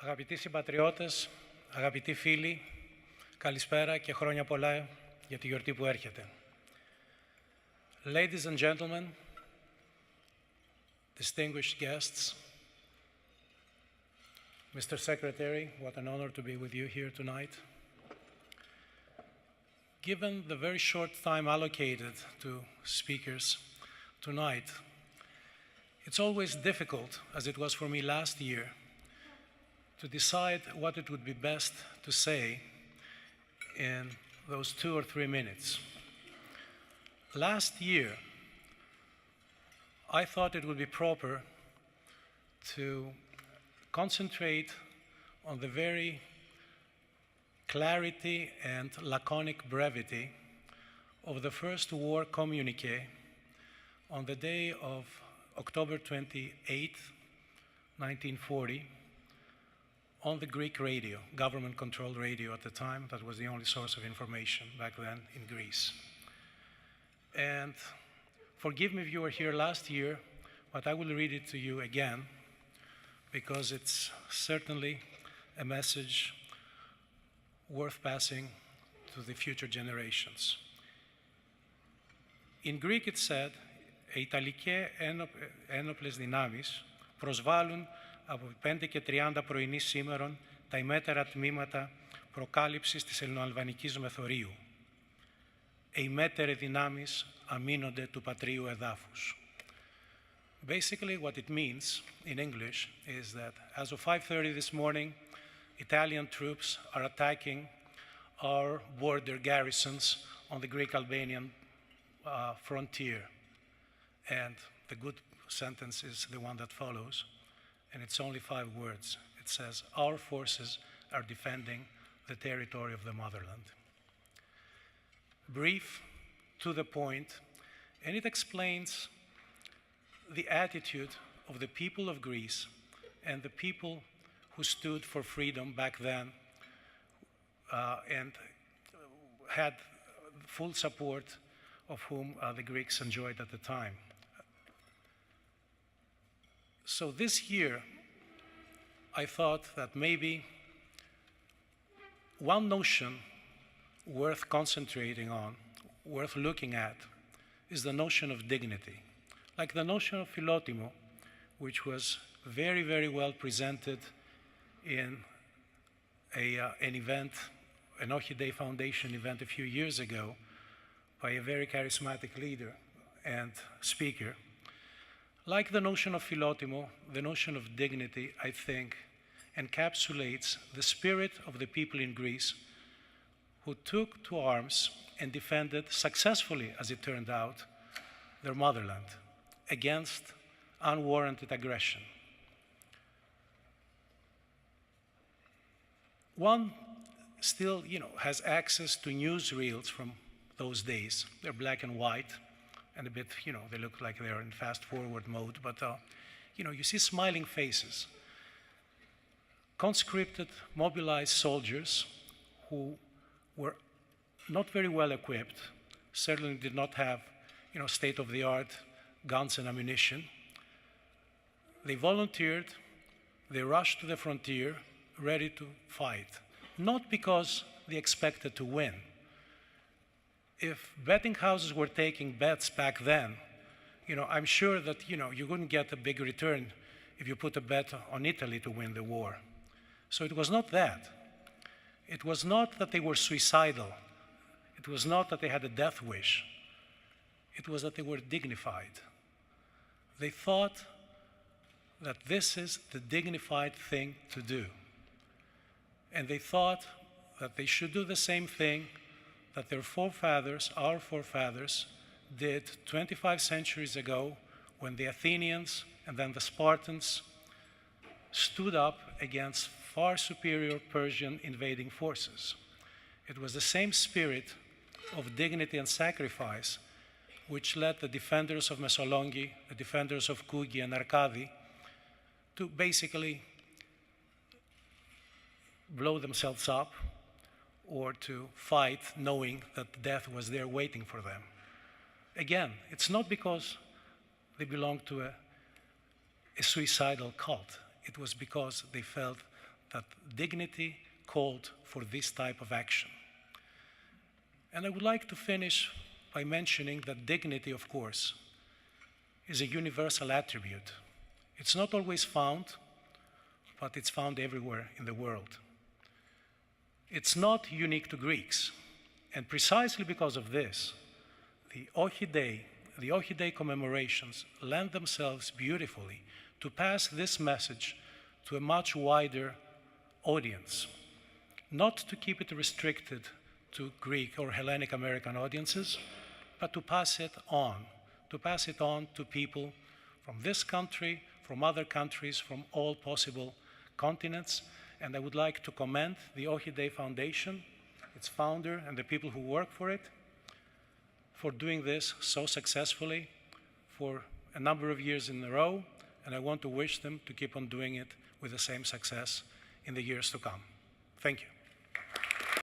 Αγαπητοί συμπατριώτες, αγαπητοί φίλοι, καλησπέρα και χρόνια πολλά για τη γιορτή που έρχεται. Ladies and gentlemen, distinguished guests, Mr. Secretary, what an honor to be with you here tonight. Given the very short time allocated to speakers tonight, it's always difficult, as it was for me last year, to decide what it would be best to say in those 2 or 3 minutes. Last year, I thought it would be proper to concentrate on the very clarity and laconic brevity of the first war communique on the day of October 28, 1940, on the Greek radio, government-controlled radio at the time. That was the only source of information back then in Greece. And forgive me if you were here last year, but I will read it to you again because it's certainly a message worth passing to the future generations. In Greek it said, «Οι Ιταλικές ένοπλες δυνάμεις προσβάλλουν από 5 και 30 πρωινή σήμερον τα ημέτερα τμήματα προκάλυψης της ελληνοαλβανικής μεθορίου. Οι ημέτεροι δυνάμεις αμήνονται του πατρίου εδάφους». Basically, what it means in English is that as of 5:30 this morning, Italian troops are attacking our border garrisons on the Greek-Albanian frontier. And the good sentence is the one that follows, and it's only 5 words. It says, "Our forces are defending the territory of the motherland." Brief, to the point, and it explains the attitude of the people of Greece and the people who stood for freedom back then and had full support of whom the Greeks enjoyed at the time. So this year, I thought that maybe one notion worth concentrating on, worth looking at, is the notion of dignity. Like the notion of Philotimo, which was very, very well presented in an event, an Ochidei Foundation event a few years ago by a very charismatic leader and speaker. Like the notion of Philotimo, the notion of dignity, I think, encapsulates the spirit of the people in Greece who took to arms and defended successfully, as it turned out, their motherland against unwarranted aggression. One still, has access to newsreels from those days. They're black and white and a bit, they look like they're in fast-forward mode, but, you see smiling faces. Conscripted, mobilized soldiers who were not very well equipped, certainly did not have, state-of-the-art guns and ammunition. They volunteered, they rushed to the frontier, ready to fight, not because they expected to win. If betting houses were taking bets back then, I'm sure that, you wouldn't get a big return if you put a bet on Italy to win the war. So it was not that. It was not that they were suicidal. It was not that they had a death wish. It was that they were dignified. They thought that this is the dignified thing to do. And they thought that they should do the same thing that their forefathers, our forefathers, did 25 centuries ago when the Athenians and then the Spartans stood up against far superior Persian invading forces. It was the same spirit of dignity and sacrifice which led the defenders of Messaloniki, the defenders of Kougi and Arkadi, to basically blow themselves up or to fight knowing that death was there waiting for them. Again, it's not because they belonged to a suicidal cult. It was because they felt that dignity called for this type of action. And I would like to finish by mentioning that dignity, of course, is a universal attribute. It's not always found, but it's found everywhere in the world. It's not unique to Greeks, and precisely because of this, the Ohidei commemorations lend themselves beautifully to pass this message to a much wider audience, not to keep it restricted to Greek or Hellenic American audiences, but to pass it on to people from this country, from other countries, from all possible continents. And I would like to commend the Ohidei Foundation, its founder, and the people who work for it, for doing this so successfully for a number of years in a row, and I want to wish them to keep on doing it with the same success in the years to come. Thank you.